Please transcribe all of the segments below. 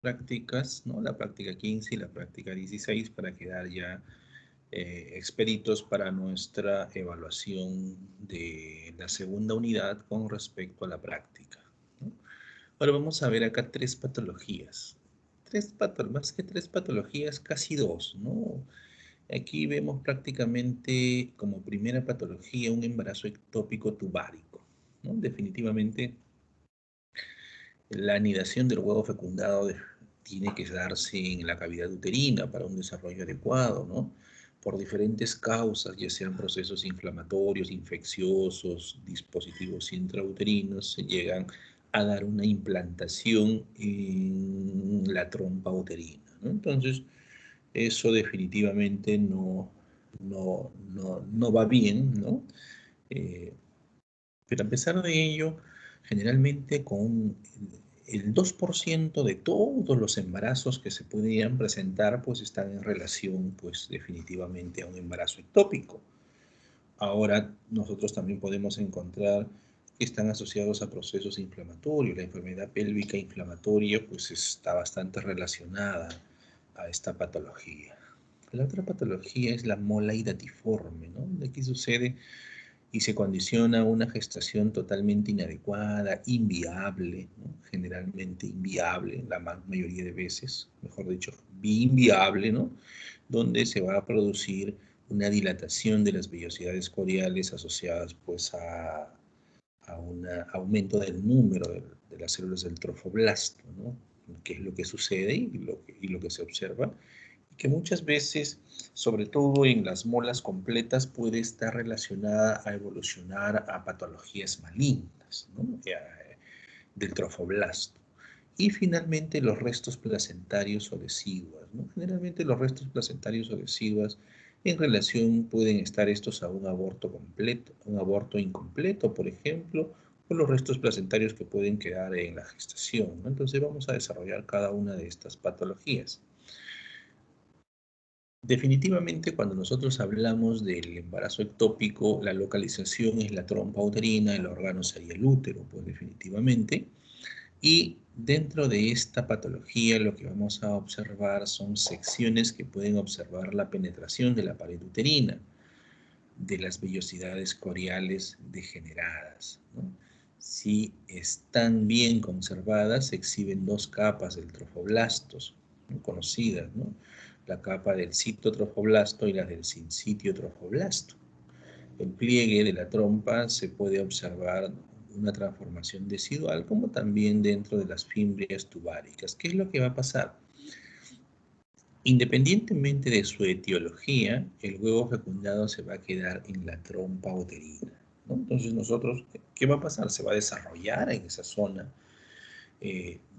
prácticas, ¿no? La práctica 15 y la práctica 16 para quedar ya expeditos para nuestra evaluación de la segunda unidad con respecto a la práctica, ¿no? Ahora vamos a ver acá tres patologías. Más que tres patologías, casi dos, ¿no? Aquí vemos prácticamente como primera patología un embarazo ectópico tubárico, ¿no? Definitivamente la anidación del huevo fecundado tiene que darse en la cavidad uterina para un desarrollo adecuado, ¿no? Por diferentes causas, ya sean procesos inflamatorios, infecciosos, dispositivos intrauterinos, se llegan a dar una implantación en la trompa uterina, ¿no? Entonces, eso definitivamente no va bien, ¿no? Eh, pero a pesar de ello, generalmente con el 2% de todos los embarazos que se podrían presentar, pues están en relación, pues definitivamente a un embarazo ectópico. Ahora, nosotros también podemos encontrar que están asociados a procesos inflamatorios. La enfermedad pélvica inflamatoria, pues está bastante relacionada a esta patología. La otra patología es la mola hidatiforme, ¿no? De aquí sucede y se condiciona a una gestación totalmente inadecuada, inviable, ¿no? Generalmente inviable, la mayoría de veces, mejor dicho, inviable, ¿no? Donde se va a producir una dilatación de las vellosidades coriales asociadas pues a un aumento del número de las células del trofoblasto, ¿no? Que es lo que sucede y lo que se observa, que muchas veces, sobre todo en las molas completas, puede estar relacionada a evolucionar a patologías malignas, ¿no? Del trofoblasto. Y finalmente los restos placentarios o deciduas, ¿no? Generalmente los restos placentarios o deciduas en relación pueden estar estos a un aborto completo, un aborto incompleto, por ejemplo, o los restos placentarios que pueden quedar en la gestación, ¿no? Entonces vamos a desarrollar cada una de estas patologías. Definitivamente, cuando nosotros hablamos del embarazo ectópico, la localización es la trompa uterina, el órgano sería el útero, pues definitivamente. Y dentro de esta patología lo que vamos a observar son secciones que pueden observar la penetración de la pared uterina, de las vellosidades coriales degeneradas, ¿no? Si están bien conservadas, se exhiben dos capas del trofoblastos, ¿no? Conocidas, ¿no? La capa del citotrofoblasto y la del sincitio trofoblasto. El pliegue de la trompa se puede observar una transformación decidual, como también dentro de las fimbrias tubáricas. ¿Qué es lo que va a pasar? Independientemente de su etiología, el huevo fecundado se va a quedar en la trompa uterina, ¿no? Entonces nosotros, ¿qué va a pasar? Se va a desarrollar en esa zona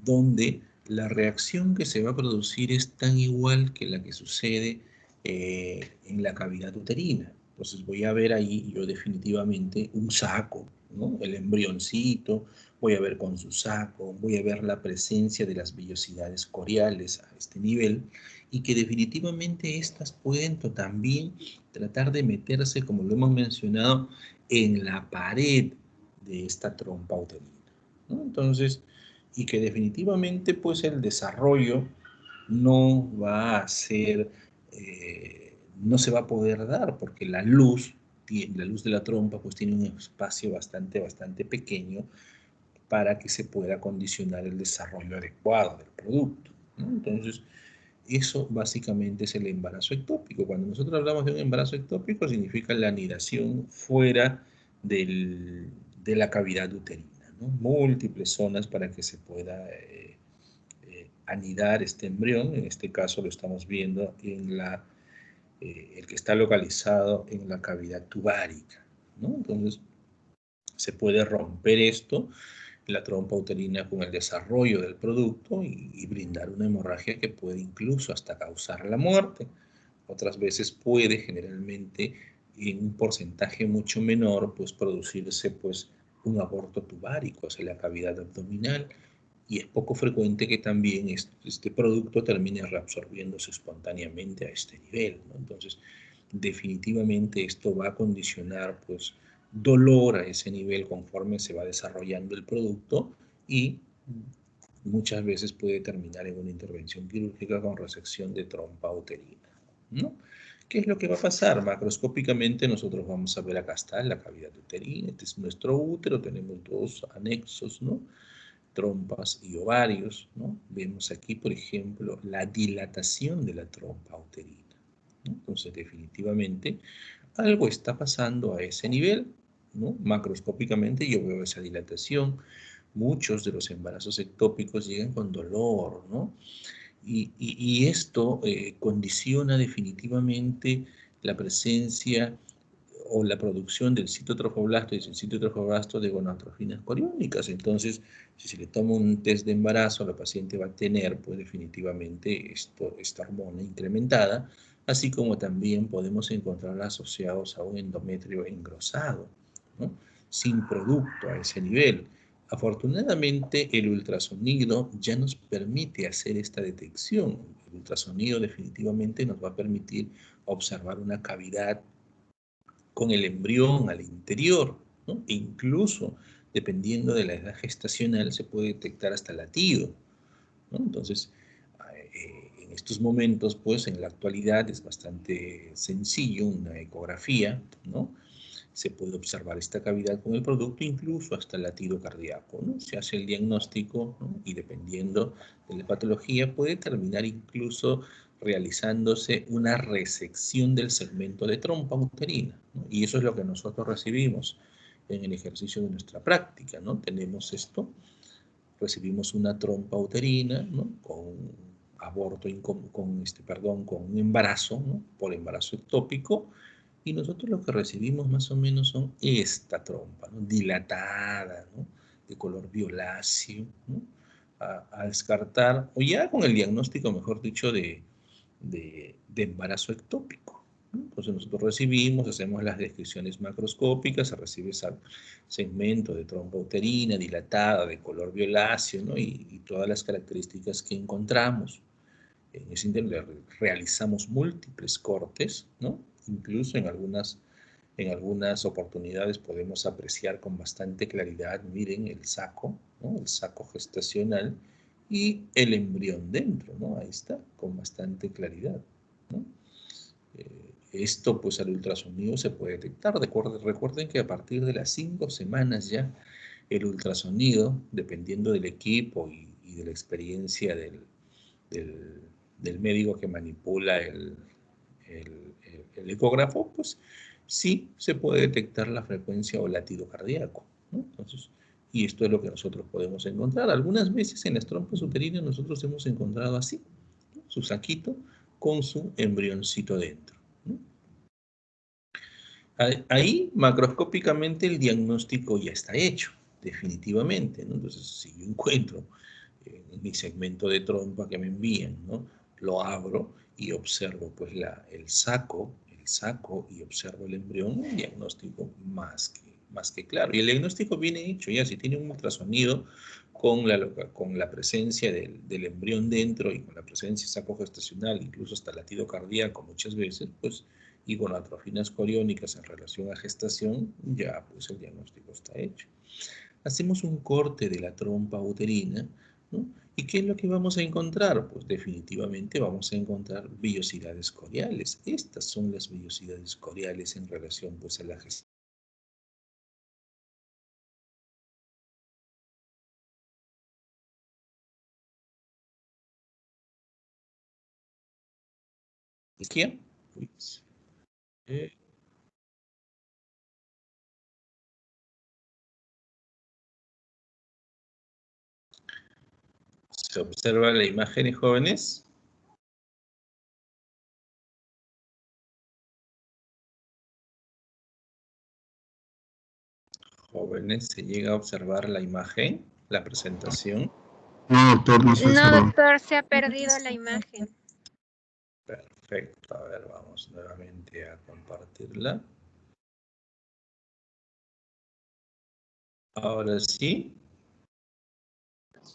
donde la reacción que se va a producir es tan igual que la que sucede en la cavidad uterina. Entonces voy a ver ahí yo definitivamente un saco, ¿no? El embrioncito, voy a ver con su saco, voy a ver la presencia de las vellosidades coriales a este nivel y que definitivamente estas pueden también tratar de meterse, como lo hemos mencionado, en la pared de esta trompa uterina, ¿no? Entonces, y que definitivamente pues el desarrollo no va a ser, no se va a poder dar porque la luz de la trompa pues tiene un espacio bastante pequeño para que se pueda condicionar el desarrollo adecuado del producto, ¿no? Entonces, eso básicamente es el embarazo ectópico. Cuando nosotros hablamos de un embarazo ectópico, significa la anidación fuera de la cavidad uterina, ¿no? Múltiples zonas para que se pueda anidar este embrión. En este caso lo estamos viendo en el que está localizado en la cavidad tubárica, ¿no? Entonces, se puede romper esto, la trompa uterina, con el desarrollo del producto y brindar una hemorragia que puede incluso hasta causar la muerte. Otras veces puede, generalmente, en un porcentaje mucho menor, pues producirse pues un aborto tubárico hacia la cavidad abdominal y es poco frecuente que también este producto termine reabsorbiéndose espontáneamente a este nivel, ¿no? Entonces, definitivamente esto va a condicionar pues dolor a ese nivel conforme se va desarrollando el producto y muchas veces puede terminar en una intervención quirúrgica con resección de trompa uterina, ¿no? ¿Qué es lo que va a pasar? Macroscópicamente nosotros vamos a ver, acá está la cavidad uterina, este es nuestro útero, tenemos dos anexos, ¿no? Trompas y ovarios, ¿no? Vemos aquí, por ejemplo, la dilatación de la trompa uterina, ¿no? Entonces, definitivamente, algo está pasando a ese nivel, ¿no? Macroscópicamente yo veo esa dilatación. Muchos de los embarazos ectópicos llegan con dolor, ¿no? Y esto condiciona definitivamente la presencia o la producción del citotrofoblasto y del citotrofoblasto de gonadotrofinas coriónicas. Entonces, si se le toma un test de embarazo, la paciente va a tener, pues definitivamente, esta hormona incrementada, así como también podemos encontrarla asociados a un endometrio engrosado, ¿no? Sin producto a ese nivel. Afortunadamente, el ultrasonido ya nos permite hacer esta detección. El ultrasonido definitivamente nos va a permitir observar una cavidad con el embrión al interior, ¿no? E incluso, dependiendo de la edad gestacional, se puede detectar hasta latido, ¿no? Entonces, en estos momentos, pues en la actualidad es bastante sencillo, una ecografía, ¿no? Se puede observar esta cavidad con el producto, incluso hasta el latido cardíaco, ¿no? Se hace el diagnóstico, ¿no? Y dependiendo de la patología puede terminar incluso realizándose una resección del segmento de trompa uterina, ¿no? Y eso es lo que nosotros recibimos en el ejercicio de nuestra práctica, ¿no? Tenemos esto, recibimos una trompa uterina, ¿no? Con aborto, con un embarazo, ¿no? Por embarazo ectópico, y nosotros lo que recibimos más o menos son esta trompa, ¿no? Dilatada, ¿no? De color violáceo, ¿no? A descartar, o ya con el diagnóstico, mejor dicho, de embarazo ectópico, ¿no? Entonces nosotros recibimos, hacemos las descripciones macroscópicas, se recibe ese segmento de trompa uterina dilatada de color violáceo, ¿no? Y todas las características que encontramos. En ese interior realizamos múltiples cortes, ¿no? Incluso en algunas oportunidades podemos apreciar con bastante claridad, miren el saco, ¿no? El saco gestacional y el embrión dentro, ¿no? Ahí está, con bastante claridad, ¿no? Esto, pues al ultrasonido se puede detectar. Recuerden que a partir de las 5 semanas ya el ultrasonido, dependiendo del equipo y de la experiencia del, del médico que manipula el ecógrafo, pues sí se puede detectar la frecuencia o latido cardíaco, ¿no? Entonces, y esto es lo que nosotros podemos encontrar. Algunas veces en las trompas uterinas nosotros hemos encontrado así, ¿no? Su saquito con su embrioncito dentro, ¿no? Ahí, macroscópicamente, el diagnóstico ya está hecho, definitivamente, ¿no? Entonces, si yo encuentro en mi segmento de trompa que me envían, ¿no? Lo abro y observo pues el saco y observo el embrión, un diagnóstico más que claro. Y el diagnóstico viene hecho ya, si tiene un ultrasonido con la presencia del embrión dentro y con la presencia del saco gestacional, incluso hasta latido cardíaco muchas veces, pues, y con atrofinas coriónicas en relación a gestación, ya pues el diagnóstico está hecho. Hacemos un corte de la trompa uterina, ¿no? ¿Y qué es lo que vamos a encontrar? Pues definitivamente vamos a encontrar vellosidades coriales. Estas son las vellosidades coriales en relación pues a la gestación. Pues, eh, se observa la imagen de jóvenes. Jóvenes, se llega a observar la imagen, la presentación. No, doctor, no se No, observa. doctor, se ha perdido la imagen. Perfecto, a ver, vamos nuevamente a compartirla. Ahora sí.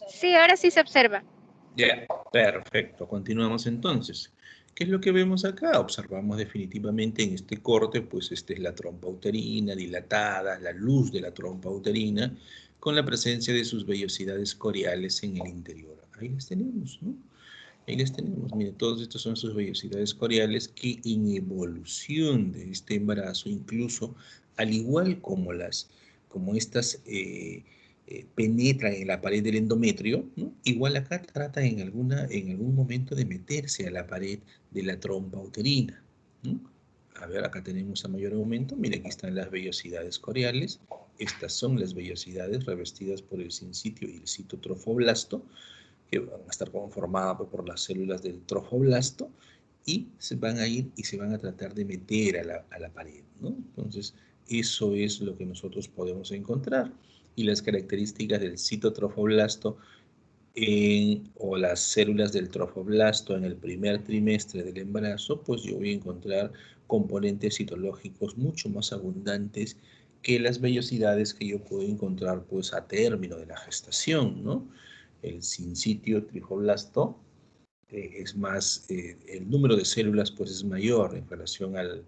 Sí, ahora sí se observa. Ya, perfecto. Continuamos entonces. ¿Qué es lo que vemos acá? Observamos definitivamente en este corte, pues esta es la trompa uterina dilatada, la luz de la trompa uterina con la presencia de sus vellosidades coriales en el interior. Ahí les tenemos, ¿no? Ahí les tenemos, miren, todos estos son sus vellosidades coriales que en evolución de este embarazo, incluso al igual como estas penetran en la pared del endometrio, ¿no? Igual acá tratan en algún momento de meterse a la pared de la trompa uterina, ¿no? A ver, acá tenemos a mayor aumento, miren, aquí están las vellosidades coriales, estas son las vellosidades revestidas por el sincitio y el citotrofoblasto, que van a estar conformadas por las células del trofoblasto y se van a ir y se van a tratar de meter a la pared, ¿no? Entonces, eso es lo que nosotros podemos encontrar. Y las características del citotrofoblasto o las células del trofoblasto en el primer trimestre del embarazo, pues yo voy a encontrar componentes citológicos mucho más abundantes que las vellosidades que yo puedo encontrar pues a término de la gestación, ¿no? El sincitio trifoblasto es más, el número de células pues es mayor en relación al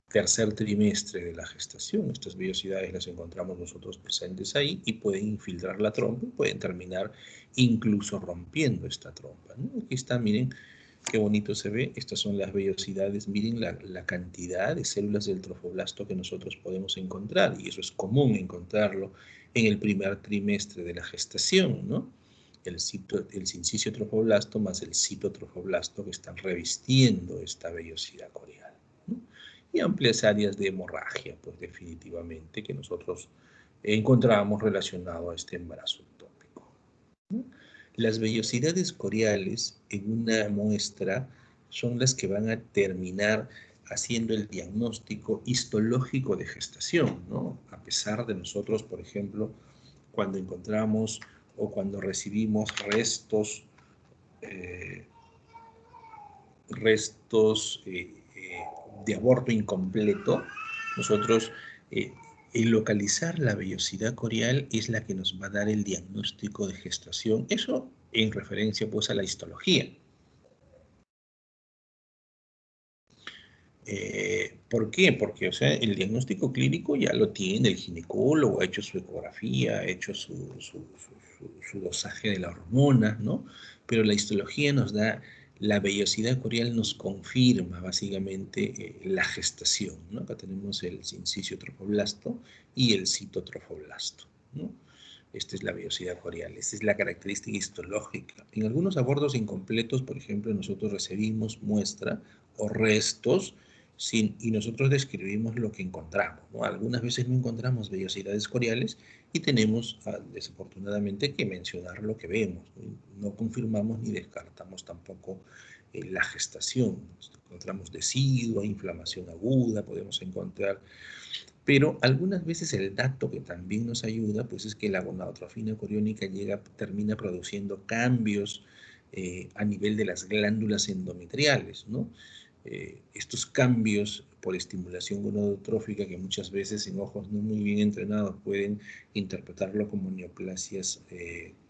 tercer trimestre de la gestación. Estas vellosidades las encontramos nosotros presentes ahí y pueden infiltrar la trompa y pueden terminar incluso rompiendo esta trompa, ¿no? Aquí está, miren, qué bonito se ve. Estas son las vellosidades. Miren la cantidad de células del trofoblasto que nosotros podemos encontrar, y eso es común encontrarlo en el primer trimestre de la gestación, ¿no? El sincicio trofoblasto más el citotrofoblasto que están revistiendo esta vellosidad corial, ¿no? Y amplias áreas de hemorragia, pues definitivamente, que nosotros encontramos relacionado a este embarazo ectópico, ¿no? Las vellosidades coriales en una muestra son las que van a terminar haciendo el diagnóstico histológico de gestación, ¿no? A pesar de nosotros, por ejemplo, cuando encontramos o cuando recibimos restos de aborto incompleto, nosotros el localizar la vellosidad corial es la que nos va a dar el diagnóstico de gestación, eso en referencia pues a la histología. ¿Por qué? Porque, o sea, el diagnóstico clínico ya lo tiene el ginecólogo, ha hecho su ecografía, ha hecho su dosaje de la hormona, ¿no? Pero la histología nos da, la vellosidad corial nos confirma básicamente la gestación, ¿no? Acá tenemos el sincicio trofoblasto y el citotrofoblasto, ¿no? Esta es la vellosidad corial, esta es la característica histológica. En algunos abortos incompletos, por ejemplo, nosotros recibimos muestra o restos y nosotros describimos lo que encontramos, ¿no? Algunas veces no encontramos vellosidades coriales y tenemos, desafortunadamente, que mencionar lo que vemos, ¿no? No confirmamos ni descartamos tampoco la gestación. Encontramos deciduo, inflamación aguda, podemos encontrar. Pero algunas veces el dato que también nos ayuda, pues es que la gonadotrofina coriónica termina produciendo cambios a nivel de las glándulas endometriales, ¿no? Estos cambios por estimulación gonadotrófica, que muchas veces en ojos no muy bien entrenados pueden interpretarlo como neoplasias,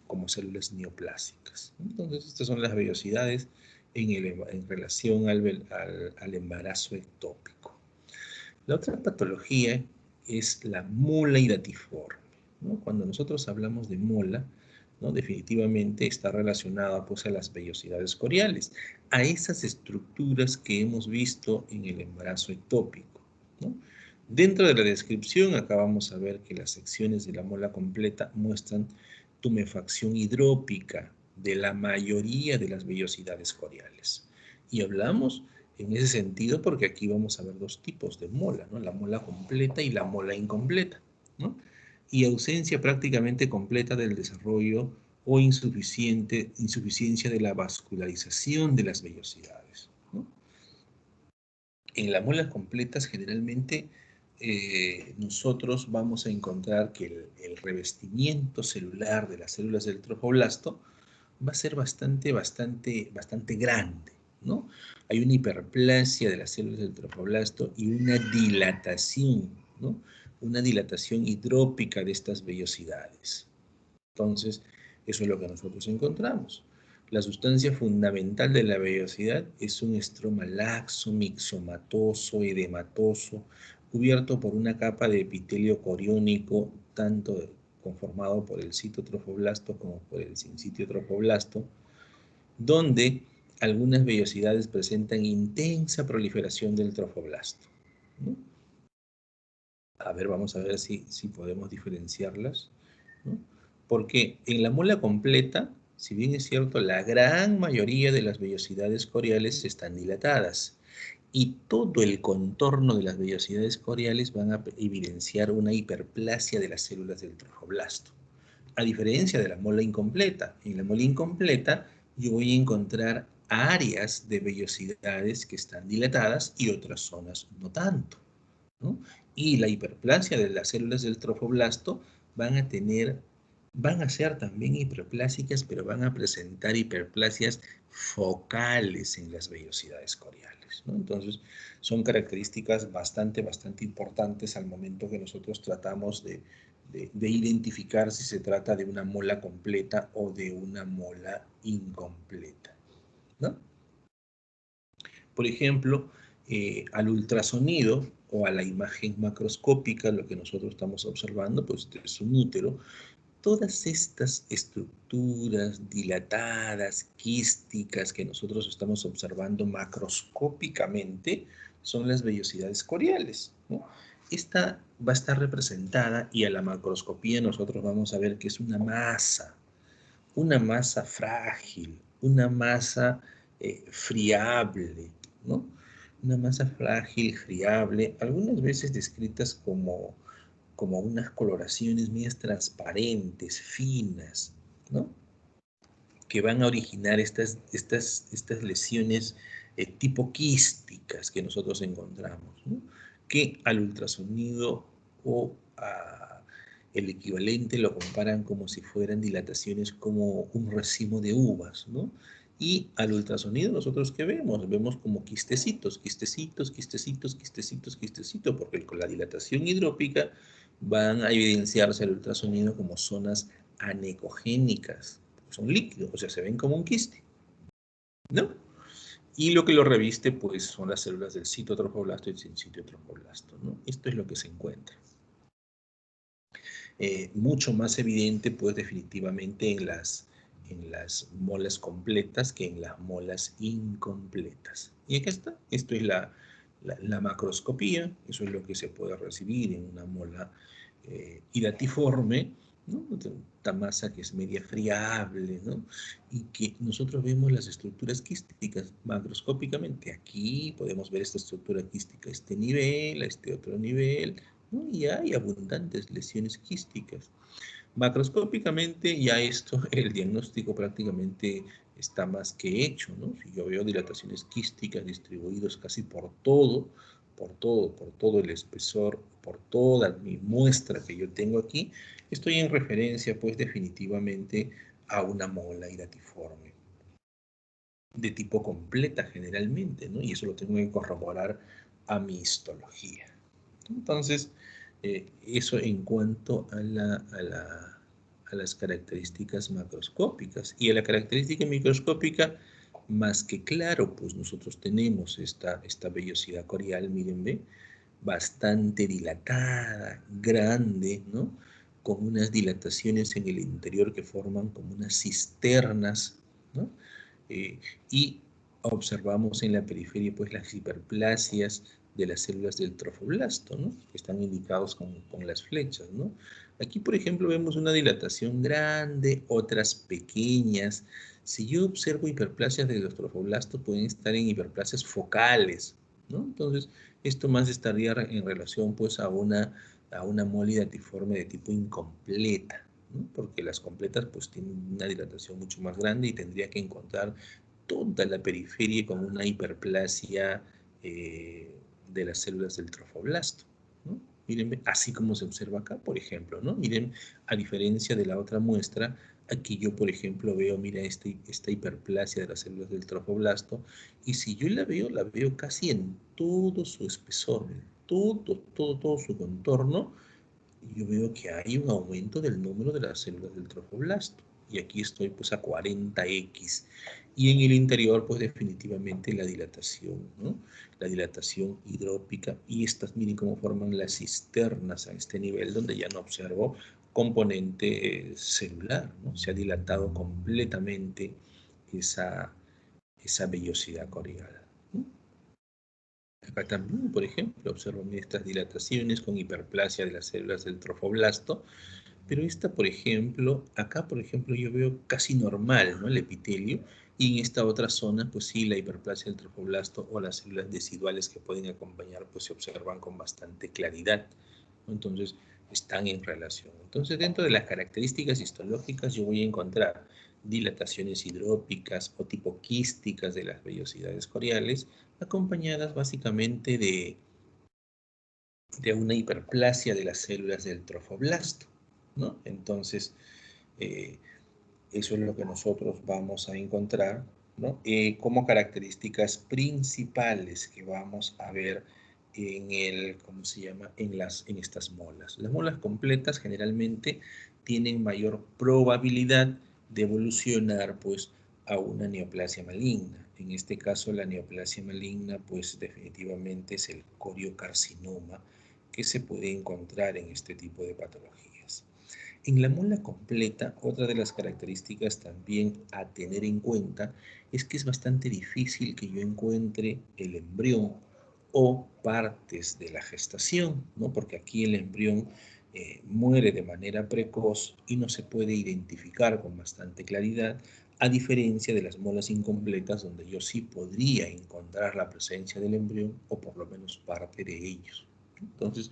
como células neoplásicas. Entonces, estas son las vellosidades en relación al embarazo ectópico. La otra patología es la mola hidatiforme, ¿no? Cuando nosotros hablamos de mola, ¿no? Definitivamente está relacionada pues a las vellosidades coriales, a esas estructuras que hemos visto en el embarazo ectópico, ¿no? Dentro de la descripción acá vamos a ver que las secciones de la mola completa muestran tumefacción hidrópica de la mayoría de las vellosidades coriales. Y hablamos en ese sentido porque aquí vamos a ver dos tipos de mola, ¿no? La mola completa y la mola incompleta, ¿no? Y ausencia prácticamente completa del desarrollo o insuficiencia de la vascularización de las vellosidades, ¿no? En las molas completas generalmente nosotros vamos a encontrar que el revestimiento celular de las células del trofoblasto va a ser bastante grande, ¿no? Hay una hiperplasia de las células del trofoblasto y una dilatación, ¿no? Una dilatación hidrópica de estas vellosidades. Entonces, eso es lo que nosotros encontramos. La sustancia fundamental de la vellosidad es un estroma laxo, mixomatoso, edematoso, cubierto por una capa de epitelio coriónico, tanto conformado por el citotrofoblasto como por el sincitio trofoblasto, donde algunas vellosidades presentan intensa proliferación del trofoblasto, ¿no? A ver, vamos a ver si podemos diferenciarlas, ¿no? Porque en la mola completa, si bien es cierto, la gran mayoría de las vellosidades coriales están dilatadas y todo el contorno de las vellosidades coriales van a evidenciar una hiperplasia de las células del trofoblasto. A diferencia de la mola incompleta, en la mola incompleta yo voy a encontrar áreas de vellosidades que están dilatadas y otras zonas no tanto, ¿no? Y la hiperplasia de las células del trofoblasto van a ser también hiperplásicas, pero van a presentar hiperplasias focales en las vellosidades coriales, ¿no? Entonces, son características bastante importantes al momento que nosotros tratamos de identificar si se trata de una mola completa o de una mola incompleta, ¿no? Por ejemplo, al ultrasonido o a la imagen macroscópica, lo que nosotros estamos observando, pues es un útero. Todas estas estructuras dilatadas, quísticas que nosotros estamos observando macroscópicamente son las vellosidades coriales, ¿no? Esta va a estar representada y a la macroscopía nosotros vamos a ver que es una masa frágil, una masa friable, ¿no? Una masa frágil, friable, algunas veces descritas como unas coloraciones medias transparentes, finas, ¿no? Que van a originar estas lesiones tipo quísticas que nosotros encontramos, ¿no? Que al ultrasonido o el equivalente lo comparan como si fueran dilataciones como un racimo de uvas, ¿no? Y al ultrasonido nosotros ¿qué vemos? Vemos como quistecitos, porque con la dilatación hidrópica van a evidenciarse al ultrasonido como zonas anecogénicas. Son líquidos, o sea, se ven como un quiste, ¿no? Y lo que lo reviste, pues, son las células del citotrofoblasto y el sincitio trofoblasto, ¿no? Esto es lo que se encuentra. Mucho más evidente, pues, definitivamente en las molas completas que en las molas incompletas. Y aquí está. Esto es la macroscopía. Eso es lo que se puede recibir en una mola hidatiforme, ¿no? Esta masa que es media friable, ¿no? Y que nosotros vemos las estructuras quísticas macroscópicamente. Aquí podemos ver esta estructura quística a este nivel, a este otro nivel, ¿no? Y hay abundantes lesiones quísticas. Macroscópicamente ya esto, el diagnóstico prácticamente está más que hecho, ¿no? Si yo veo dilataciones quísticas distribuidos casi por todo el espesor, por toda mi muestra que yo tengo aquí, estoy en referencia, pues, definitivamente a una mola hidatiforme de tipo completa generalmente, ¿no? Y eso lo tengo que corroborar a mi histología. Entonces, eso en cuanto a las características macroscópicas. Y a la característica microscópica, más que claro, pues nosotros tenemos esta vellosidad corial, miren, ve, bastante dilatada, grande, ¿no? Con unas dilataciones en el interior que forman como unas cisternas, ¿no? Y observamos en la periferia, pues, las hiperplasias de las células del trofoblasto, ¿no? Que están indicados con las flechas, ¿no? Aquí, por ejemplo, vemos una dilatación grande, otras pequeñas. Si yo observo hiperplasias de los trofoblastos, pueden estar en hiperplasias focales, ¿no? Entonces, esto más estaría en relación, pues, a una mola hidatiforme de tipo incompleta, ¿no? Porque las completas, pues, tienen una dilatación mucho más grande y tendría que encontrar toda la periferia con una hiperplasia de las células del trofoblasto, ¿no? Miren, así como se observa acá, por ejemplo, ¿no? Miren, a diferencia de la otra muestra, aquí yo, por ejemplo, veo, mira, esta hiperplasia de las células del trofoblasto, y si yo la veo casi en todo su espesor, en todo su contorno, y yo veo que hay un aumento del número de las células del trofoblasto. y aquí estoy pues a 40x. Y en el interior, pues definitivamente la dilatación, ¿no? La dilatación hidrópica, y estas, miren cómo forman las cisternas a este nivel, donde ya no observo componente celular, ¿no? Se ha dilatado completamente esa vellosidad corial, ¿no? Acá también, por ejemplo, observo estas dilataciones con hiperplasia de las células del trofoblasto, pero esta, por ejemplo, acá, por ejemplo, yo veo casi normal, ¿no? El epitelio, y en esta otra zona, pues sí, la hiperplasia del trofoblasto o las células deciduales que pueden acompañar, pues se observan con bastante claridad, ¿no? Entonces, están en relación. Entonces, dentro de las características histológicas, yo voy a encontrar dilataciones hidrópicas o tipo quísticas de las vellosidades coriales, acompañadas básicamente de una hiperplasia de las células del trofoblasto, ¿no? Entonces, eso es lo que nosotros vamos a encontrar, ¿no? Como características principales que vamos a ver en el, ¿cómo se llama? En estas molas. Las molas completas generalmente tienen mayor probabilidad de evolucionar, pues, a una neoplasia maligna. En este caso, la neoplasia maligna, pues, definitivamente es el coriocarcinoma que se puede encontrar en este tipo de patologías. En la mola completa, otra de las características también a tener en cuenta es que es bastante difícil que yo encuentre el embrión o partes de la gestación, ¿no? Porque aquí el embrión muere de manera precoz y no se puede identificar con bastante claridad, a diferencia de las molas incompletas, donde yo sí podría encontrar la presencia del embrión o por lo menos parte de ellos. Entonces,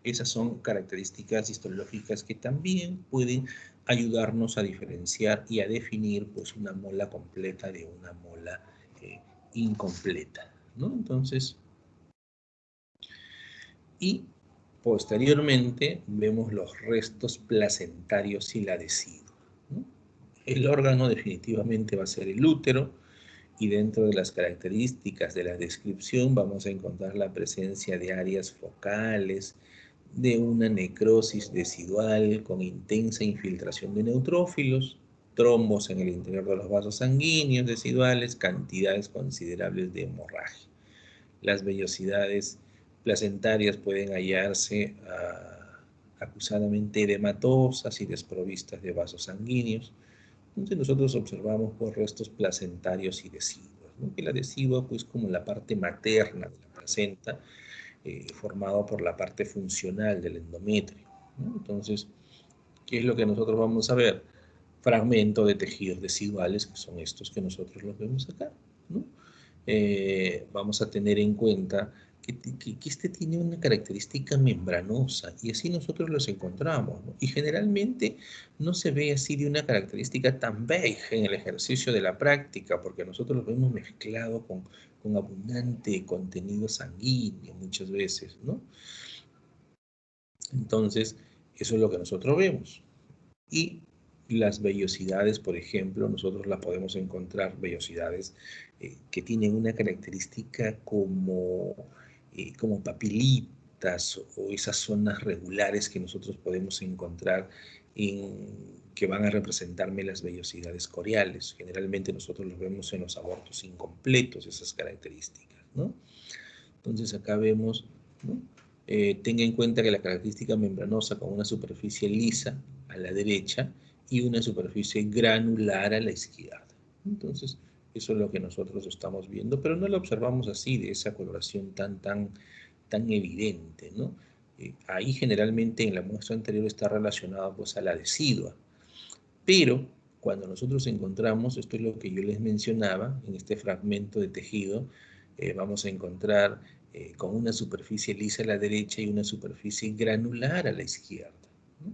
esas son características histológicas que también pueden ayudarnos a diferenciar y a definir, pues, una mola completa de una mola incompleta, ¿no? Entonces, y posteriormente vemos los restos placentarios y la decidua, ¿no? El órgano definitivamente va a ser el útero, y dentro de las características de la descripción vamos a encontrar la presencia de áreas focales, de una necrosis decidual con intensa infiltración de neutrófilos, trombos en el interior de los vasos sanguíneos deciduales, cantidades considerables de hemorragia. Las vellosidades placentarias pueden hallarse acusadamente edematosas y desprovistas de vasos sanguíneos. Entonces nosotros observamos pues restos placentarios y deciduos, ¿no? Que la decidua, pues, como la parte materna de la placenta, formado por la parte funcional del endometrio, ¿no? Entonces, ¿qué es lo que nosotros vamos a ver? Fragmentos de tejidos deciduales, que son estos que nosotros los vemos acá, ¿no? Vamos a tener en cuenta que este tiene una característica membranosa, y así nosotros los encontramos, ¿no? Y generalmente no se ve así de una característica tan beige en el ejercicio de la práctica, porque nosotros los vemos mezclados con abundante contenido sanguíneo muchas veces, ¿no? Entonces, eso es lo que nosotros vemos. Y las vellosidades, por ejemplo, nosotros las podemos encontrar, vellosidades que tienen una característica como papilitas, o esas zonas regulares que nosotros podemos encontrar que van a representarme las vellosidades coriales. Generalmente nosotros los vemos en los abortos incompletos, esas características, ¿no? Entonces acá vemos, ¿no? Tenga en cuenta que la característica membranosa con una superficie lisa a la derecha y una superficie granular a la izquierda. Entonces, eso es lo que nosotros estamos viendo, pero no lo observamos así, de esa coloración tan evidente, ¿no? Ahí generalmente en la muestra anterior está relacionado, pues, a la decidua, pero cuando nosotros encontramos, esto es lo que yo les mencionaba, en este fragmento de tejido, vamos a encontrar con una superficie lisa a la derecha y una superficie granular a la izquierda, ¿no?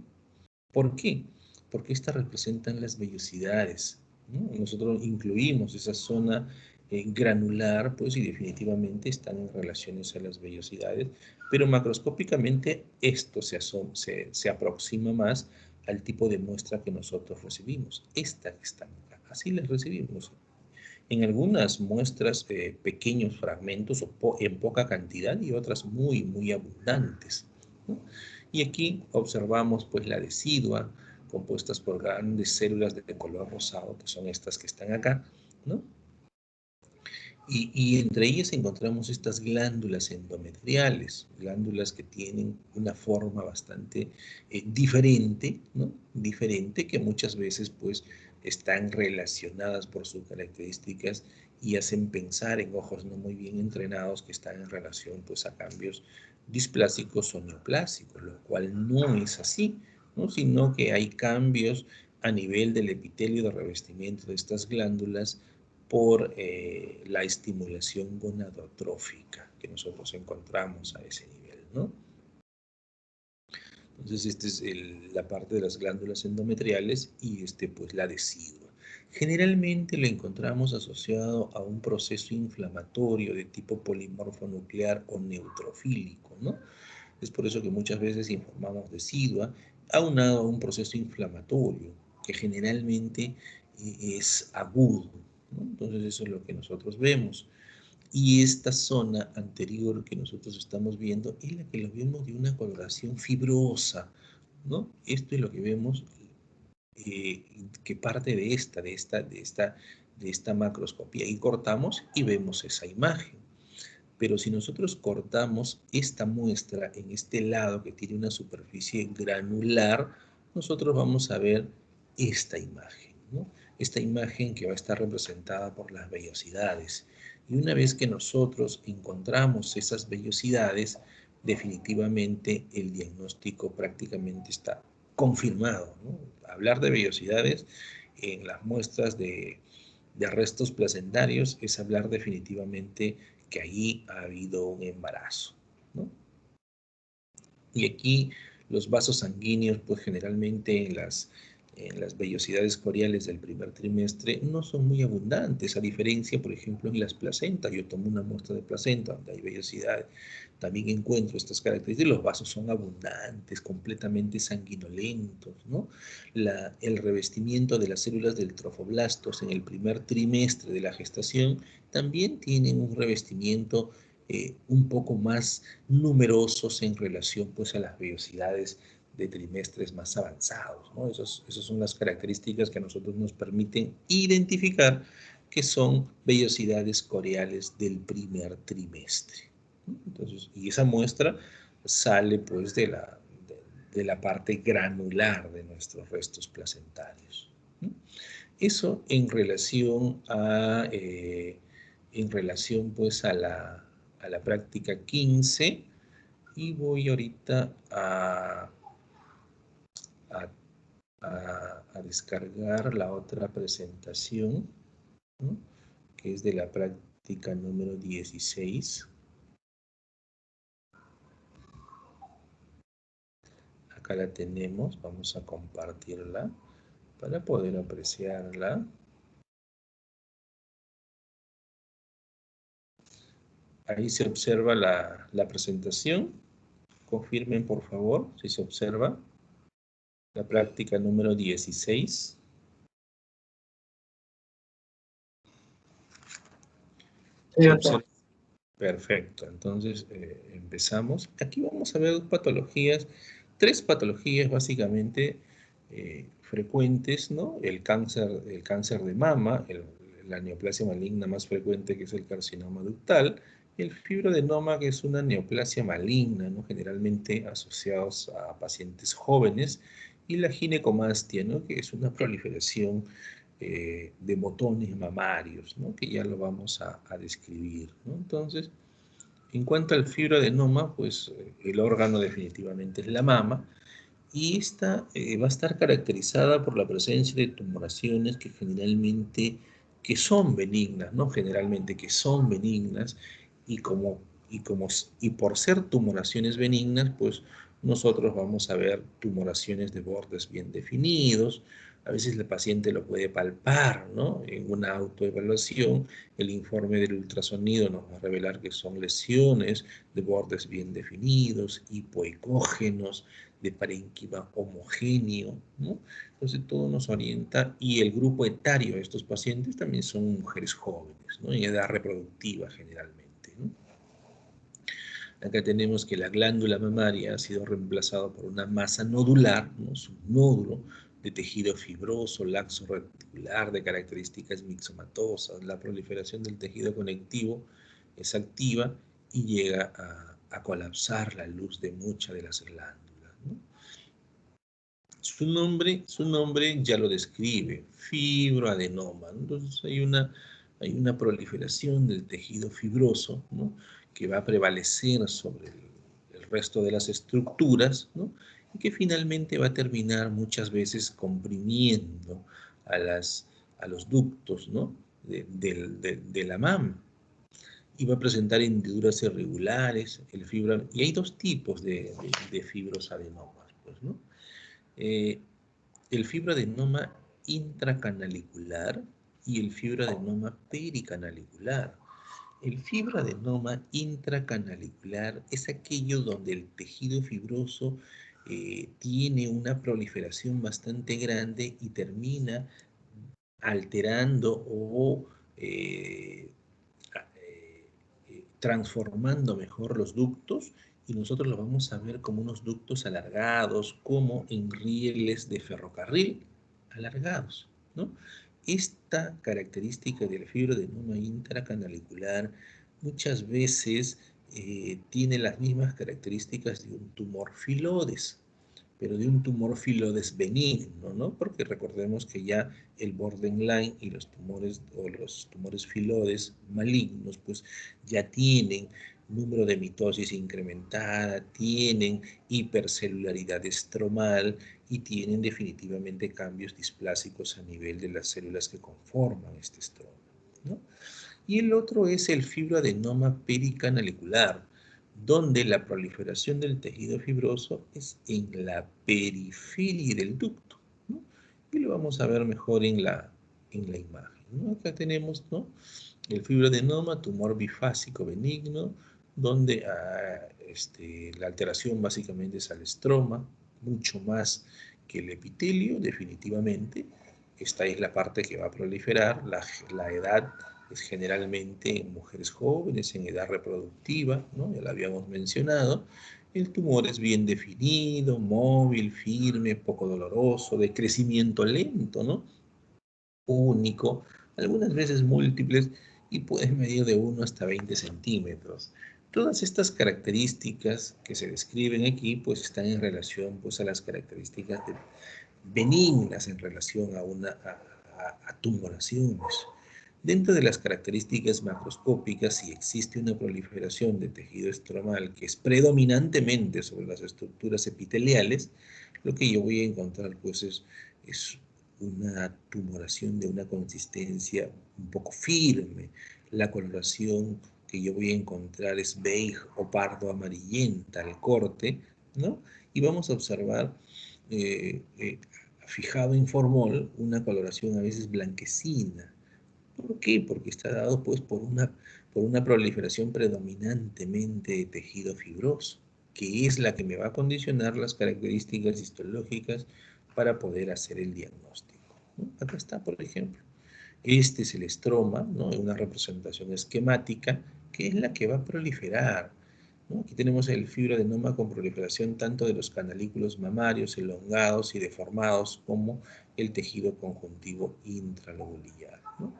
¿Por qué? Porque estas representan las vellosidades, ¿no? Nosotros incluimos esa zona granular, pues, y definitivamente están en relaciones a las vellosidades, pero macroscópicamente esto se aproxima más al tipo de muestra que nosotros recibimos. Esta que está acá, así las recibimos. En algunas muestras, pequeños fragmentos en poca cantidad, y otras muy abundantes, ¿no? Y aquí observamos, pues, la decidua compuestas por grandes células de color rosado, que son estas que están acá, ¿no? Y entre ellas encontramos estas glándulas endometriales, glándulas que tienen una forma bastante diferente, ¿no? Diferente, que muchas veces pues están relacionadas por sus características y hacen pensar en ojos no muy bien entrenados que están en relación pues a cambios displásicos o neoplásicos, lo cual no es así, ¿no? Sino que hay cambios a nivel del epitelio de revestimiento de estas glándulas por la estimulación gonadotrófica que nosotros encontramos a ese nivel, ¿no? Entonces, esta es la parte de las glándulas endometriales y pues la decidua. Generalmente lo encontramos asociado a un proceso inflamatorio de tipo polimorfo nuclear o neutrofílico, ¿no? Es por eso que muchas veces informamos decidua aunado a un proceso inflamatorio que generalmente es agudo, ¿no? Entonces eso es lo que nosotros vemos. Y esta zona anterior que nosotros estamos viendo es la que lo vemos de una coloración fibrosa, ¿no? Esto es lo que vemos que parte de esta macroscopía. Y cortamos y vemos esa imagen. Pero si nosotros cortamos esta muestra en este lado que tiene una superficie granular, nosotros vamos a ver esta imagen, ¿no? Esta imagen que va a estar representada por las vellosidades. Y una vez que nosotros encontramos esas vellosidades, definitivamente el diagnóstico prácticamente está confirmado, ¿no? Hablar de vellosidades en las muestras de restos placentarios es hablar definitivamente que allí ha habido un embarazo, ¿no? Y aquí los vasos sanguíneos, pues generalmente en las vellosidades coriales del primer trimestre no son muy abundantes, a diferencia, por ejemplo, en las placentas. Yo tomo una muestra de placenta donde hay vellosidades, también encuentro estas características. Los vasos son abundantes, completamente sanguinolentos, ¿no? El revestimiento de las células del trofoblastos en el primer trimestre de la gestación también tienen un revestimiento un poco más numerosos en relación pues a las vellosidades de trimestres más avanzados, ¿no? Esas son las características que a nosotros nos permiten identificar que son vellosidades coriales del primer trimestre, ¿no? Entonces, y esa muestra sale pues de la parte granular de nuestros restos placentarios, ¿no? Eso en relación pues a la práctica 15, y voy ahorita a descargar la otra presentación, ¿no? Que es de la práctica número 16. Acá la tenemos, vamos a compartirla para poder apreciarla. Ahí se observa la presentación. Confirmen, por favor, si se observa. La práctica número 16. Sí, doctor. Perfecto, entonces empezamos. Aquí vamos a ver tres patologías básicamente frecuentes, ¿no? El cáncer de mama, la neoplasia maligna más frecuente que es el carcinoma ductal, y el fibroadenoma que es una neoplasia maligna, ¿no? Generalmente asociados a pacientes jóvenes, y la ginecomastia, ¿no? Que es una proliferación de botones mamarios, ¿no? Que ya lo vamos a describir, ¿no? Entonces, en cuanto al fibroadenoma, pues el órgano definitivamente es la mama, y esta va a estar caracterizada por la presencia de tumoraciones que son benignas, ¿no? Generalmente que son benignas, y por ser tumoraciones benignas, pues nosotros vamos a ver tumoraciones de bordes bien definidos. A veces el paciente lo puede palpar, ¿no? En una autoevaluación, el informe del ultrasonido nos va a revelar que son lesiones de bordes bien definidos, hipoecógenos, de parénquima homogéneo, ¿no? Entonces todo nos orienta, y el grupo etario de estos pacientes también son mujeres jóvenes, ¿no? En edad reproductiva generalmente, ¿no? Acá tenemos que la glándula mamaria ha sido reemplazada por una masa nodular, ¿no? Es un nódulo de tejido fibroso, laxo reticular, de características mixomatosas. La proliferación del tejido conectivo es activa y llega a colapsar la luz de muchas de las glándulas, ¿no? Su nombre ya lo describe, fibroadenoma, ¿no? Entonces hay una proliferación del tejido fibroso, ¿no?, que va a prevalecer sobre el resto de las estructuras, ¿no?, y que finalmente va a terminar muchas veces comprimiendo a los ductos, ¿no?, de la mama, y va a presentar hendiduras irregulares, y hay dos tipos de fibrosadenomas, pues, ¿no? El fibroadenoma intracanalicular y el fibroadenoma pericanalicular. El fibroadenoma intracanalicular es aquello donde el tejido fibroso tiene una proliferación bastante grande y termina alterando o transformando mejor los ductos, y nosotros lo vamos a ver como unos ductos alargados, como en rieles de ferrocarril alargados, ¿no? Esta característica del fibroadenoma intracanalicular muchas veces tiene las mismas características de un tumor filodes, pero de un tumor filodes benigno, ¿no? Porque recordemos que ya el borderline y los tumores filodes malignos, pues ya tienen número de mitosis incrementada, tienen hipercelularidad estromal y tienen definitivamente cambios displásicos a nivel de las células que conforman este estroma, ¿no? Y el otro es el fibroadenoma pericanalicular, donde la proliferación del tejido fibroso es en la periferia del ducto, ¿no? Y lo vamos a ver mejor en la imagen, ¿no? Acá tenemos, ¿no?, el fibroadenoma, tumor bifásico benigno, donde la alteración básicamente es al estroma, mucho más que el epitelio, definitivamente. Esta es la parte que va a proliferar. La edad es generalmente en mujeres jóvenes, en edad reproductiva, ¿no? Ya lo habíamos mencionado. El tumor es bien definido, móvil, firme, poco doloroso, de crecimiento lento, ¿no?, único, algunas veces múltiples, y puede medir de 1 hasta 20 centímetros. Todas estas características que se describen aquí, pues están en relación, pues, a las características benignas en relación a tumoraciones. Dentro de las características macroscópicas, si existe una proliferación de tejido estromal que es predominantemente sobre las estructuras epiteliales, lo que yo voy a encontrar, pues, es una tumoración de una consistencia un poco firme. La coloración que yo voy a encontrar es beige o pardo amarillenta al corte, ¿no? Y vamos a observar fijado en formol una coloración a veces blanquecina. ¿Por qué? Porque está dado, pues, por una proliferación predominantemente de tejido fibroso, que es la que me va a condicionar las características histológicas para poder hacer el diagnóstico, ¿no? Acá está, por ejemplo. Este es el estroma, ¿no?, una representación esquemática, que es la que va a proliferar, ¿no? Aquí tenemos el fibroadenoma con proliferación tanto de los canalículos mamarios, elongados y deformados, como el tejido conjuntivo intralobular, ¿no?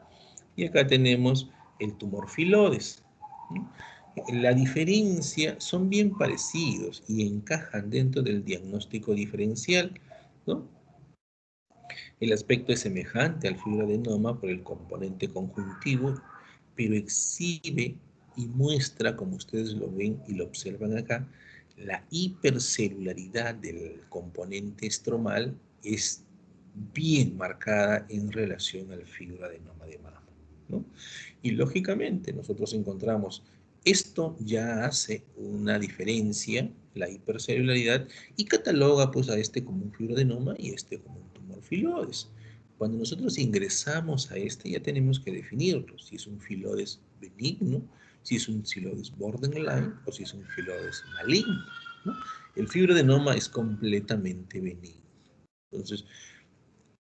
Y acá tenemos el tumor filodes, ¿no? La diferencia, son bien parecidos y encajan dentro del diagnóstico diferencial, ¿no? El aspecto es semejante al fibroadenoma por el componente conjuntivo, pero exhibe y muestra, como ustedes lo ven y lo observan acá, la hipercelularidad del componente estromal es bien marcada en relación al fibroadenoma de mama, ¿no? Y lógicamente nosotros encontramos esto ya hace una diferencia, la hipercelularidad, y cataloga, pues, a este como un fibroadenoma y este como un tumor filodes. Cuando nosotros ingresamos a este, ya tenemos que definirlo, si es un filodes benigno, si es un filodes borderline o si es un filodes maligno, ¿no? El fibroadenoma es completamente benigno. Entonces,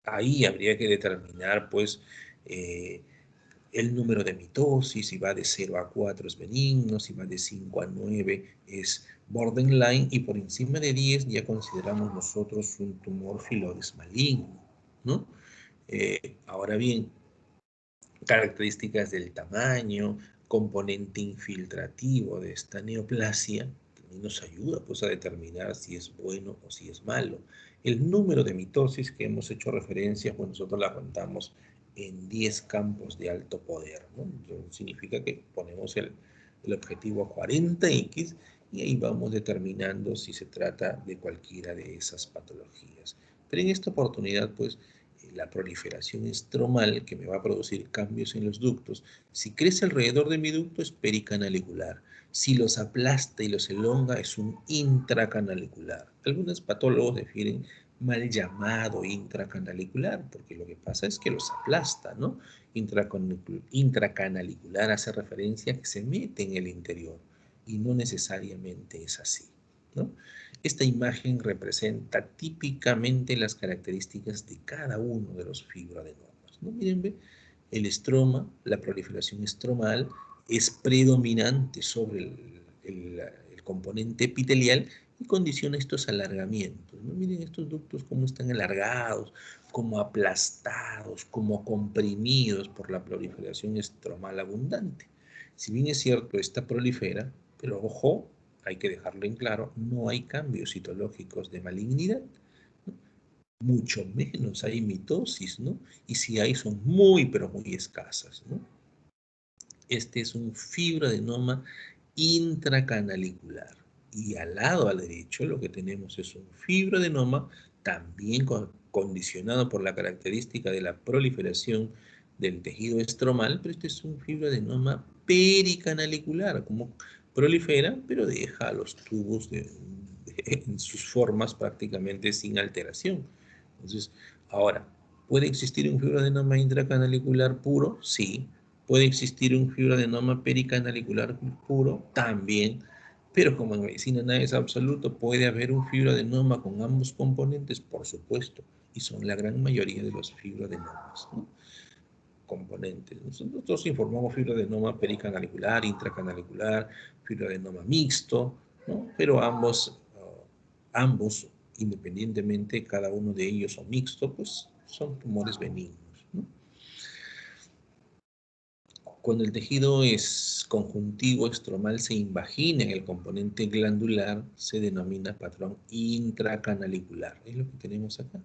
ahí habría que determinar, pues, el número de mitosis, si va de 0 a 4 es benigno, si va de 5 a 9 es borderline, y por encima de 10 ya consideramos nosotros un tumor filoides maligno, ¿no? Ahora bien, características del tamaño, componente infiltrativo de esta neoplasia, también nos ayuda pues a determinar si es bueno o si es malo. El número de mitosis que hemos hecho referencia, pues nosotros la contamos en 10 campos de alto poder, ¿no? Entonces, significa que ponemos el objetivo a 40x y ahí vamos determinando si se trata de cualquiera de esas patologías. Pero en esta oportunidad, pues, la proliferación estromal que me va a producir cambios en los ductos, si crece alrededor de mi ducto es pericanalicular, si los aplasta y los elonga es un intracanalicular. Algunos patólogos refieren mal llamado intracanalicular, porque lo que pasa es que los aplasta, ¿no? Intracanalicular hace referencia a que se mete en el interior y no necesariamente es así, ¿no? Esta imagen representa típicamente las características de cada uno de los fibroadenomas, ¿no? Miren, ¿ve? El estroma, la proliferación estromal, es predominante sobre el componente epitelial y condiciona estos alargamientos, ¿no? Miren estos ductos cómo están alargados, como aplastados, como comprimidos por la proliferación estromal abundante. Si bien es cierto, esta prolifera, pero ojo, hay que dejarlo en claro, no hay cambios citológicos de malignidad, ¿no? Mucho menos hay mitosis, ¿no? Y si hay, son muy, pero muy escasas, ¿no? Este es un fibroadenoma intracanalicular. Y al lado, al derecho, lo que tenemos es un fibroadenoma también condicionado por la característica de la proliferación del tejido estromal, pero este es un fibroadenoma pericanalicular, como prolifera, pero deja los tubos en sus formas prácticamente sin alteración. Entonces, ahora, ¿puede existir un fibroadenoma intracanalicular puro? Sí. ¿Puede existir un fibroadenoma pericanalicular puro? También. Pero como en medicina nada es absoluto, ¿puede haber un fibroadenoma con ambos componentes? Por supuesto. Y son la gran mayoría de los fibroadenomas, ¿no? Componentes. Nosotros informamos fibroadenoma pericanalicular, intracanalicular, fibroadenoma mixto, ¿no? Pero ambos, independientemente, cada uno de ellos o mixto, pues son tumores benignos, ¿no? Cuando el tejido es conjuntivo estromal se invagina en el componente glandular, se denomina patrón intracanalicular. Es lo que tenemos acá.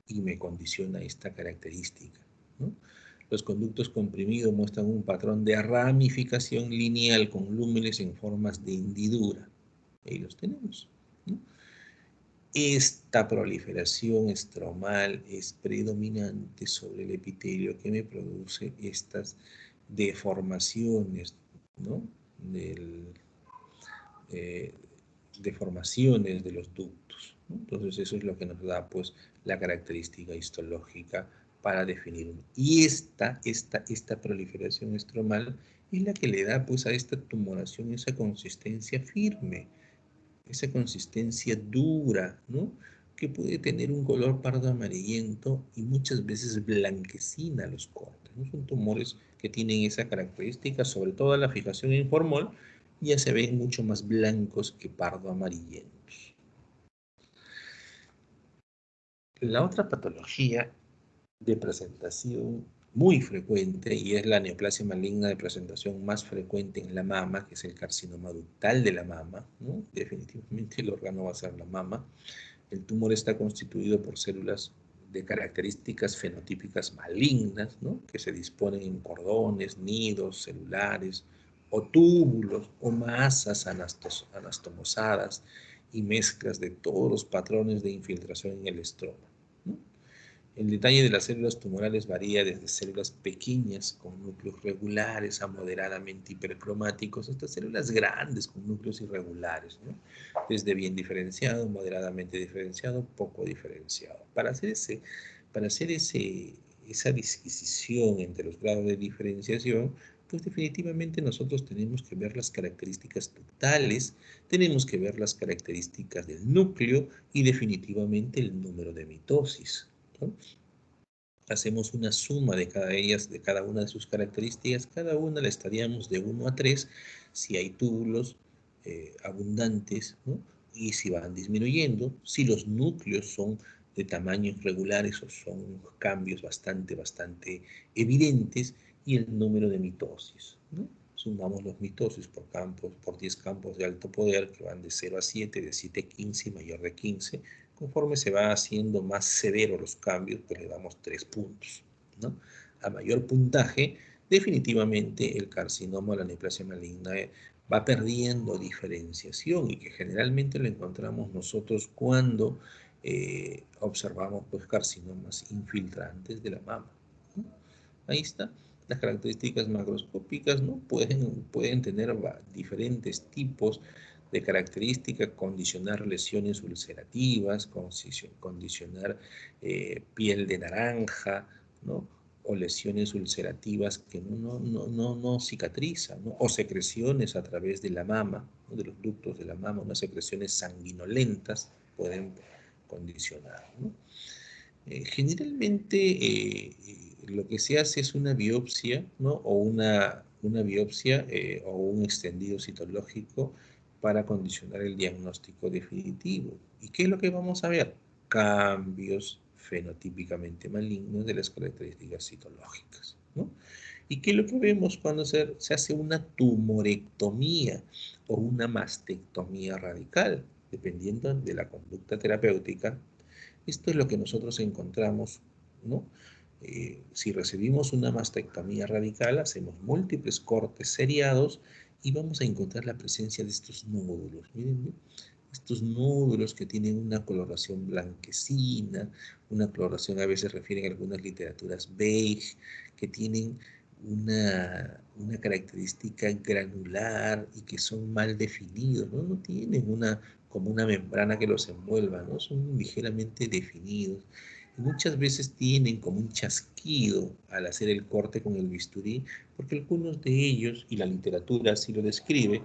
Y me condiciona esta característica, ¿no? Los conductos comprimidos muestran un patrón de ramificación lineal con lúmenes en formas de hendidura. Ahí los tenemos, ¿no? Esta proliferación estromal es predominante sobre el epitelio que me produce estas deformaciones, ¿no? Eh, deformaciones de los ductos, ¿no? Entonces eso es lo que nos da pues la característica histológica para definir. Y esta proliferación estromal es la que le da pues a esta tumoración esa consistencia firme, esa consistencia dura, ¿no? Que puede tener un color pardo amarillento y muchas veces blanquecina los cortes, ¿no? Son tumores que tienen esa característica, sobre todo la fijación en formol, ya se ven mucho más blancos que pardo amarillentos. La otra patología de presentación muy frecuente, y es la neoplasia maligna de presentación más frecuente en la mama, que es el carcinoma ductal de la mama, ¿no? Definitivamente el órgano va a ser la mama. El tumor está constituido por células de características fenotípicas malignas, ¿no? Que se disponen en cordones, nidos celulares, o túbulos, o masas anastomosadas, y mezclas de todos los patrones de infiltración en el estroma, ¿no? El detalle de las células tumorales varía desde células pequeñas con núcleos regulares a moderadamente hipercromáticos hasta células grandes con núcleos irregulares, ¿no? Desde bien diferenciado, moderadamente diferenciado, poco diferenciado. Para hacer esa disquisición entre los grados de diferenciación, pues definitivamente nosotros tenemos que ver las características ductales, tenemos que ver las características del núcleo y definitivamente el número de mitosis, ¿no? hacemos una suma de cada una de sus características, cada una la estaríamos de 1 a 3 si hay túbulos abundantes, ¿no? Y si van disminuyendo, si los núcleos son de tamaños regulares o son cambios bastante evidentes, y el número de mitosis, ¿no? Sumamos los mitosis por 10 campos de alto poder que van de 0 a 7, de 7 a 15 y mayor de 15. Conforme se va haciendo más severos los cambios, pues le damos 3 puntos, ¿no? A mayor puntaje, definitivamente el carcinoma o la neoplasia maligna va perdiendo diferenciación, y que generalmente lo encontramos nosotros cuando observamos pues carcinomas infiltrantes de la mama, ¿no? Ahí está. Las características macroscópicas, ¿no? Pueden tener diferentes tipos de características, condicionar lesiones ulcerativas, condicionar piel de naranja, ¿no? O lesiones ulcerativas que no cicatrizan, ¿no? O secreciones a través de la mama, ¿no? De los ductos de la mama, unas secreciones sanguinolentas pueden condicionar, ¿no? Generalmente lo que se hace es una biopsia, ¿no? O una biopsia o un extendido citológico para condicionar el diagnóstico definitivo. ¿Y qué es lo que vamos a ver? Cambios fenotípicamente malignos de las características citológicas, ¿no? ¿Y qué es lo que vemos cuando se hace una tumorectomía o una mastectomía radical? Dependiendo de la conducta terapéutica, esto es lo que nosotros encontramos, ¿no? Si recibimos una mastectomía radical, hacemos múltiples cortes seriados y vamos a encontrar la presencia de estos nódulos. Miren, estos nódulos que tienen una coloración blanquecina, una coloración, a veces refieren a algunas literaturas beige, que tienen una característica granular y que son mal definidos, ¿no? No tienen como una membrana que los envuelva, ¿no? Son ligeramente definidos. Y muchas veces tienen como un chasquido al hacer el corte con el bisturí, porque algunos de ellos, y la literatura así lo describe,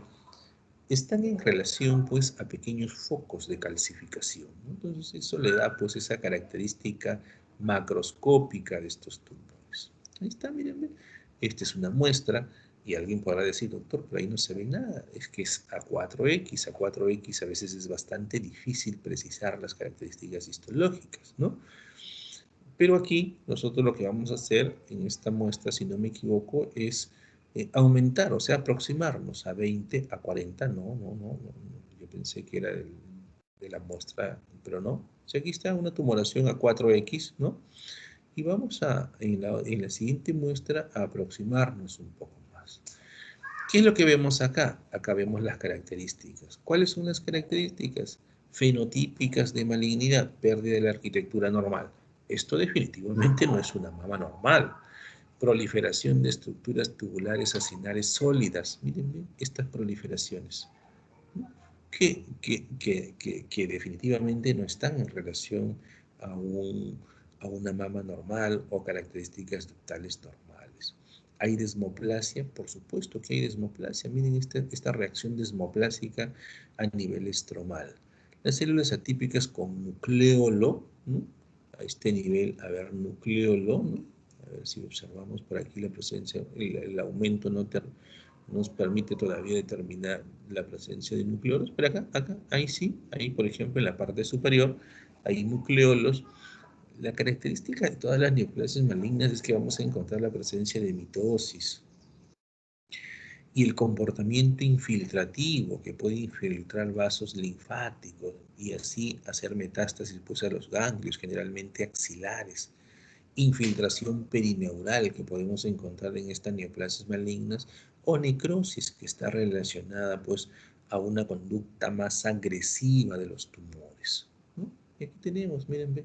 están en relación pues a pequeños focos de calcificación, ¿no? Entonces eso le da pues esa característica macroscópica de estos tumores. Ahí está, miren, esta es una muestra y alguien podrá decir, doctor, pero ahí no se ve nada, es que es A4X, A4X a veces es bastante difícil precisar las características histológicas, ¿no? Pero aquí nosotros lo que vamos a hacer en esta muestra, si no me equivoco, es aumentar, o sea, aproximarnos a 20, a 40, no. Yo pensé que era de la muestra, pero no. O sea, aquí está una tumoración a 4X, ¿no? Y vamos en la siguiente muestra, a aproximarnos un poco más. ¿Qué es lo que vemos acá? Acá vemos las características. ¿Cuáles son las características? Fenotípicas de malignidad, pérdida de la arquitectura normal. Esto definitivamente no es una mama normal. Proliferación de estructuras tubulares acinares sólidas. Miren estas proliferaciones, ¿no? Que definitivamente no están en relación a una mama normal o características ductales normales. ¿Hay desmoplasia? Por supuesto que hay desmoplasia. Miren esta reacción desmoplásica a nivel estromal. Las células atípicas con nucleolo, ¿no? A este nivel, a ver, nucleolo, ¿no? A ver si observamos por aquí la presencia, el aumento no nos permite todavía determinar la presencia de nucleolos, pero acá, ahí sí, ahí por ejemplo en la parte superior hay nucleolos. La característica de todas las neoplasias malignas es que vamos a encontrar la presencia de mitosis y el comportamiento infiltrativo que puede infiltrar vasos linfáticos y así hacer metástasis pues a los ganglios, generalmente axilares. Infiltración perineural que podemos encontrar en estas neoplasias malignas, o necrosis que está relacionada pues a una conducta más agresiva de los tumores, ¿no? Y aquí tenemos, miren,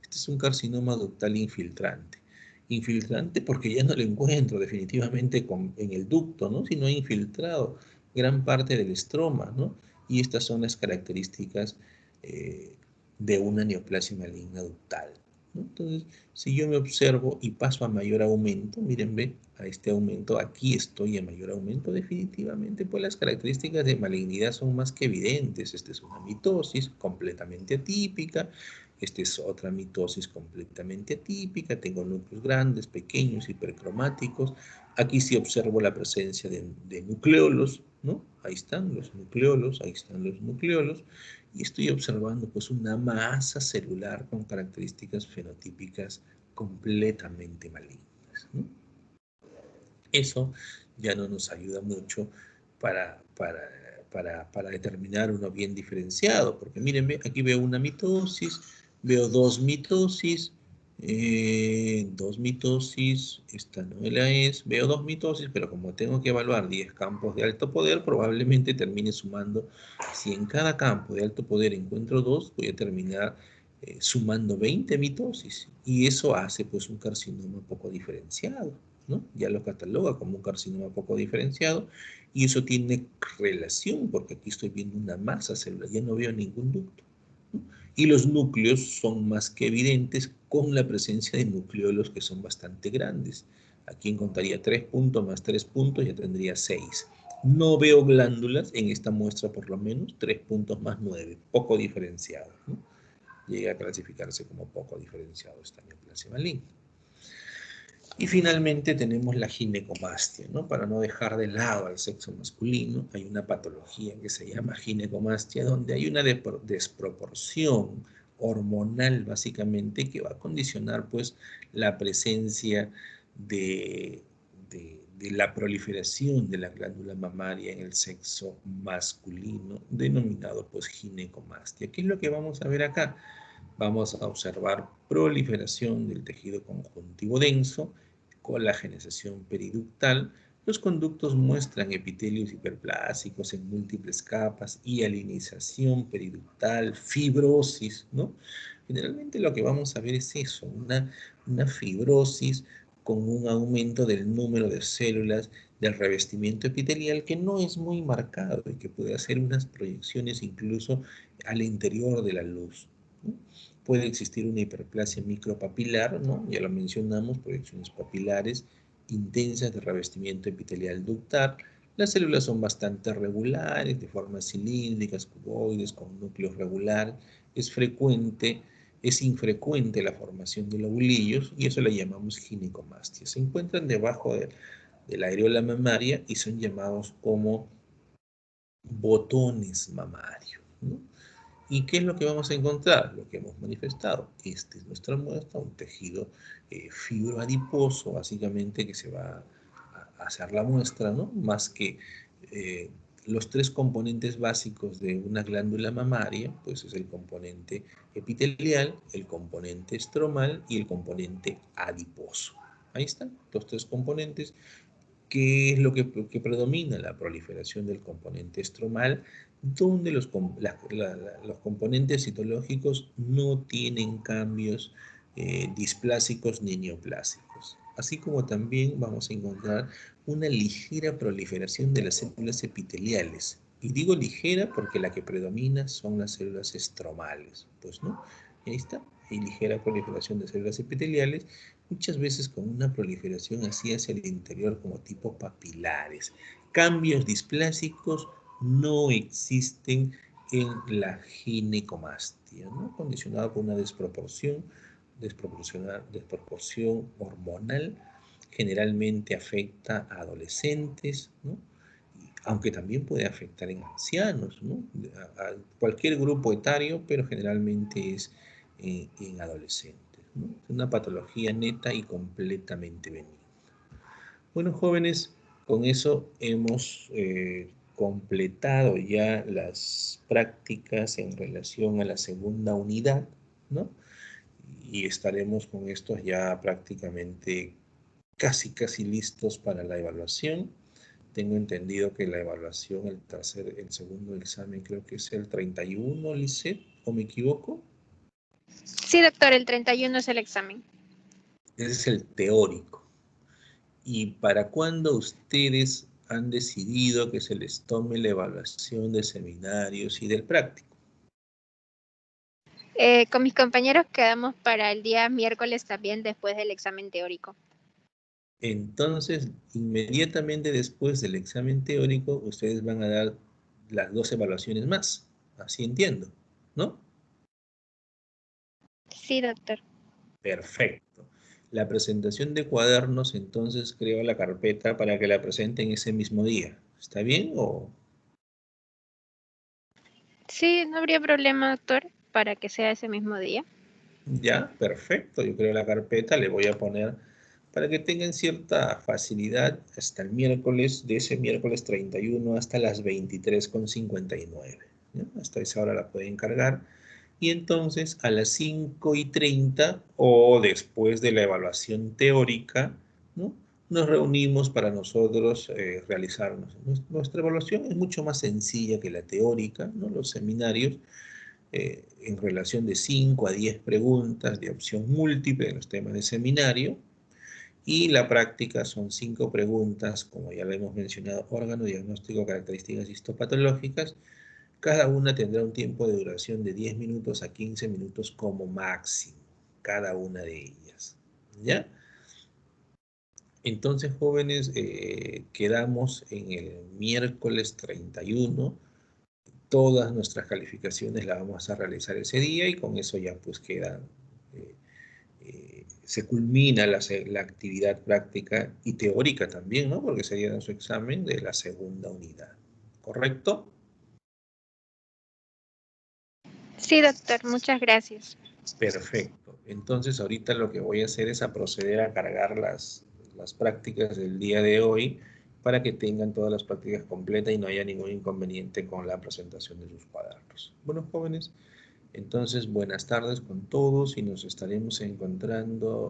este es un carcinoma ductal infiltrante. Infiltrante porque ya no lo encuentro definitivamente en el ducto, ¿no? Sino infiltrado gran parte del estroma, ¿no? Y estas son las características de una neoplasia maligna ductal, ¿no? Entonces, si yo me observo y paso a mayor aumento, miren, ve, a este aumento, aquí estoy a mayor aumento, definitivamente, pues las características de malignidad son más que evidentes. Esta es una mitosis completamente atípica Esta es otra mitosis completamente atípica. Tengo núcleos grandes, pequeños, hipercromáticos. Aquí sí observo la presencia de nucleolos, ¿no? Ahí están los nucleolos, ahí están los nucleolos. Y estoy observando pues una masa celular con características fenotípicas completamente malignas, ¿no? Eso ya no nos ayuda mucho para determinar uno bien diferenciado, porque miren, aquí veo una mitosis, veo dos mitosis, esta no la es, veo dos mitosis, pero como tengo que evaluar 10 campos de alto poder, probablemente termine sumando, si en cada campo de alto poder encuentro dos, voy a terminar sumando 20 mitosis, y eso hace pues un carcinoma poco diferenciado, ¿no? Ya lo cataloga como un carcinoma poco diferenciado, y eso tiene relación, porque aquí estoy viendo una masa celular, ya no veo ningún ducto, ¿no? Y los núcleos son más que evidentes con la presencia de nucleolos que son bastante grandes. Aquí encontraría 3 puntos más 3 puntos, ya tendría 6. No veo glándulas, en esta muestra por lo menos, 3 puntos más 9, poco diferenciado, ¿no? Llega a clasificarse como poco diferenciado esta neoplasia maligna. Y finalmente tenemos la ginecomastia, ¿no? Para no dejar de lado al sexo masculino, hay una patología que se llama ginecomastia, donde hay una desproporción hormonal, básicamente, que va a condicionar, pues, la presencia de la proliferación de la glándula mamaria en el sexo masculino, denominado, pues, ginecomastia. ¿Qué es lo que vamos a ver acá? Vamos a observar proliferación del tejido conjuntivo denso, colagenización periductal. Los conductos muestran epitelios hiperplásicos en múltiples capas, hialinización periductal, fibrosis, ¿no? Generalmente lo que vamos a ver es eso, una fibrosis con un aumento del número de células del revestimiento epitelial que no es muy marcado y que puede hacer unas proyecciones incluso al interior de la luz, ¿no? Puede existir una hiperplasia micropapilar, ¿no? Ya lo mencionamos, proyecciones papilares intensas de revestimiento epitelial ductal. Las células son bastante regulares, de formas cilíndricas, cuboides, con núcleos regulares. Es infrecuente la formación de lobulillos y eso le llamamos ginecomastia. Se encuentran debajo de la areola mamaria y son llamados como botones mamarios, ¿no? ¿Y qué es lo que vamos a encontrar? Lo que hemos manifestado. Esta es nuestra muestra, un tejido fibroadiposo, básicamente, que se va a hacer la muestra, ¿no? Más que los tres componentes básicos de una glándula mamaria, pues es el componente epitelial, el componente estromal y el componente adiposo. Ahí están, los tres componentes. ¿Qué es lo que predomina? La proliferación del componente estromal, donde los componentes citológicos no tienen cambios displásicos ni neoplásicos. Así como también vamos a encontrar una ligera proliferación de las células epiteliales. Y digo ligera porque la que predomina son las células estromales, pues, ¿no? Y ahí está, hay ligera proliferación de células epiteliales, muchas veces con una proliferación así hacia el interior como tipo papilares. Cambios displásicos no existen en la ginecomastia, ¿no? Condicionado por una desproporción hormonal, generalmente afecta a adolescentes, ¿no? Aunque también puede afectar en ancianos, ¿no? A cualquier grupo etario, pero generalmente es en adolescentes, ¿no? Es una patología neta y completamente benigna. Bueno, jóvenes, con eso hemos completado ya las prácticas en relación a la segunda unidad, ¿no? Y estaremos con estos ya prácticamente casi listos para la evaluación. Tengo entendido que la evaluación, el segundo examen creo que es el 31, Lisset, ¿o me equivoco? Sí, doctor, el 31 es el examen. Ese es el teórico. ¿Y para cuándo ustedes han decidido que se les tome la evaluación de seminarios y del práctico? Con mis compañeros quedamos para el día miércoles también después del examen teórico. Entonces, inmediatamente después del examen teórico, ustedes van a dar las dos evaluaciones más. Así entiendo, ¿no? Sí, doctor. Perfecto. La presentación de cuadernos, entonces creo la carpeta para que la presenten ese mismo día. ¿Está bien o...? Sí, no habría problema, doctor, para que sea ese mismo día. Ya, perfecto. Yo creo la carpeta le voy a poner para que tengan cierta facilidad hasta el miércoles, de ese miércoles 31 hasta las 23:59. ¿Ya? Hasta esa hora la pueden cargar. Y entonces a las 5:30 o después de la evaluación teórica, ¿no? Nos reunimos para nosotros realizarnos. Nuestra evaluación es mucho más sencilla que la teórica, ¿no? Los seminarios en relación de 5 a 10 preguntas de opción múltiple en los temas de seminario, y la práctica son 5 preguntas, como ya lo hemos mencionado, órgano, diagnóstico, características histopatológicas. Cada una tendrá un tiempo de duración de 10 minutos a 15 minutos como máximo, cada una de ellas. ¿Ya? Entonces, jóvenes, quedamos en el miércoles 31. Todas nuestras calificaciones las vamos a realizar ese día y con eso ya pues queda, se culmina la actividad práctica y teórica también, ¿no? Porque sería su examen de la segunda unidad. ¿Correcto? Sí, doctor, muchas gracias. Perfecto. Entonces ahorita lo que voy a hacer es a proceder a cargar las prácticas del día de hoy para que tengan todas las prácticas completas y no haya ningún inconveniente con la presentación de sus cuadernos. Bueno, jóvenes, entonces buenas tardes con todos y nos estaremos encontrando